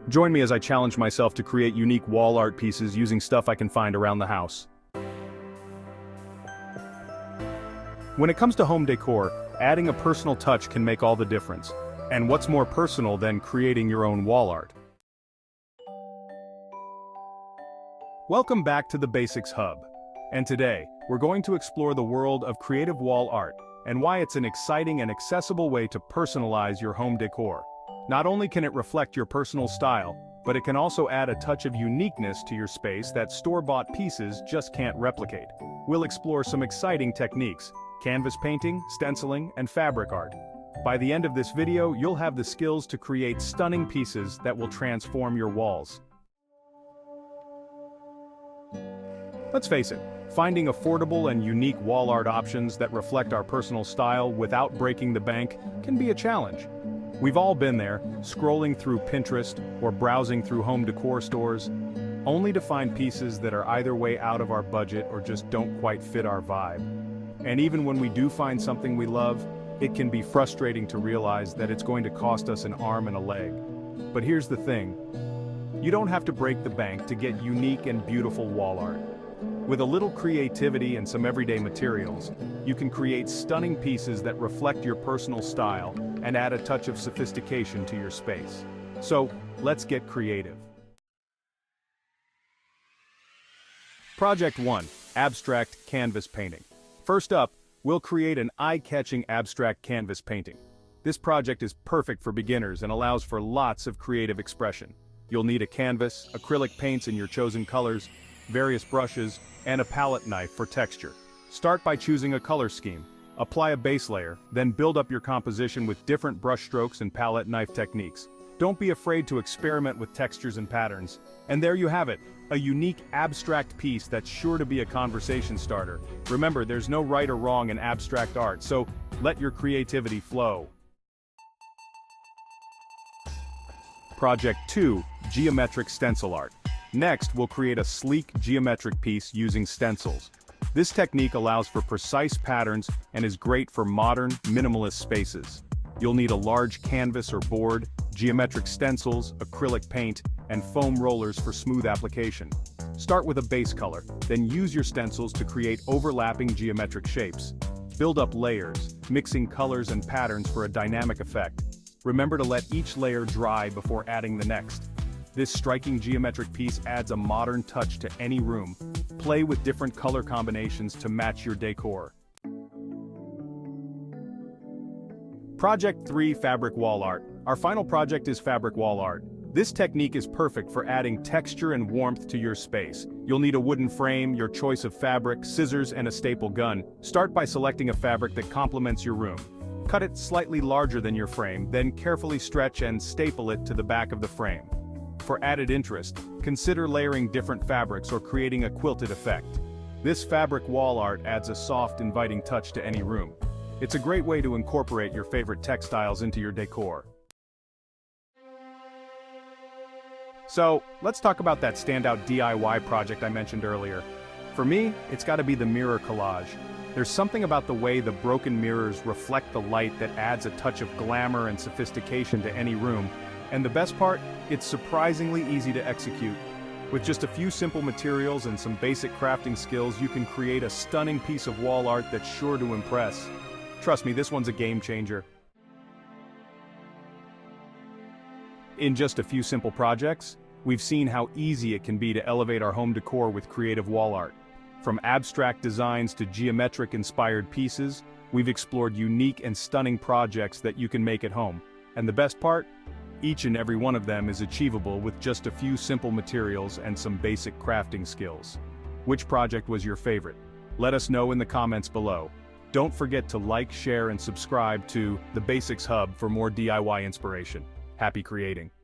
Join me as I challenge myself to create unique wall art pieces using stuff I can find around the house. When it comes to home decor, adding a personal touch can make all the difference. And what's more personal than creating your own wall art? Welcome back to the Basics Hub. And today, we're going to explore the world of creative wall art and why it's an exciting and accessible way to personalize your home decor. Not only can it reflect your personal style, but it can also add a touch of uniqueness to your space that store-bought pieces just can't replicate. We'll explore some exciting techniques: canvas painting, stenciling, and fabric art. By the end of this video, you'll have the skills to create stunning pieces that will transform your walls. Let's face it, finding affordable and unique wall art options that reflect our personal style without breaking the bank can be a challenge. We've all been there, scrolling through Pinterest or browsing through home decor stores, only to find pieces that are either way out of our budget or just don't quite fit our vibe. And even when we do find something we love, it can be frustrating to realize that it's going to cost us an arm and a leg. But here's the thing: you don't have to break the bank to get unique and beautiful wall art. With a little creativity and some everyday materials, you can create stunning pieces that reflect your personal style and add a touch of sophistication to your space. So, let's get creative. Project 1: Abstract Canvas Painting. First up, we'll create an eye-catching abstract canvas painting. This project is perfect for beginners and allows for lots of creative expression. You'll need a canvas, acrylic paints in your chosen colors, various brushes, and a palette knife for texture. Start by choosing a color scheme. Apply a base layer, then build up your composition with different brush strokes and palette knife techniques. Don't be afraid to experiment with textures and patterns. And there you have it, a unique abstract piece that's sure to be a conversation starter. Remember, there's no right or wrong in abstract art, so let your creativity flow. Project 2: Geometric Stencil Art. Next, we'll create a sleek geometric piece using stencils. This technique allows for precise patterns and is great for modern, minimalist spaces. You'll need a large canvas or board, geometric stencils, acrylic paint, and foam rollers for smooth application. Start with a base color, then use your stencils to create overlapping geometric shapes. Build up layers, mixing colors and patterns for a dynamic effect. Remember to let each layer dry before adding the next. This striking geometric piece adds a modern touch to any room. Play with different color combinations to match your decor. Project 3: Fabric Wall Art. Our final project is fabric wall art. This technique is perfect for adding texture and warmth to your space. You'll need a wooden frame, your choice of fabric, scissors, and a staple gun. Start by selecting a fabric that complements your room. Cut it slightly larger than your frame, then carefully stretch and staple it to the back of the frame. For added interest, consider layering different fabrics or creating a quilted effect. This fabric wall art adds a soft, inviting touch to any room. It's a great way to incorporate your favorite textiles into your decor. So, let's talk about that standout DIY project I mentioned earlier. For me, it's got to be the mirror collage. There's something about the way the broken mirrors reflect the light that adds a touch of glamour and sophistication to any room. And the best part, it's surprisingly easy to execute. With just a few simple materials and some basic crafting skills, you can create a stunning piece of wall art that's sure to impress. Trust me, this one's a game changer. In just a few simple projects, we've seen how easy it can be to elevate our home decor with creative wall art. From abstract designs to geometric-inspired pieces, we've explored unique and stunning projects that you can make at home. And the best part? Each and every one of them is achievable with just a few simple materials and some basic crafting skills. Which project was your favorite? Let us know in the comments below. Don't forget to like, share, and subscribe to The Basics Hub for more DIY inspiration. Happy creating!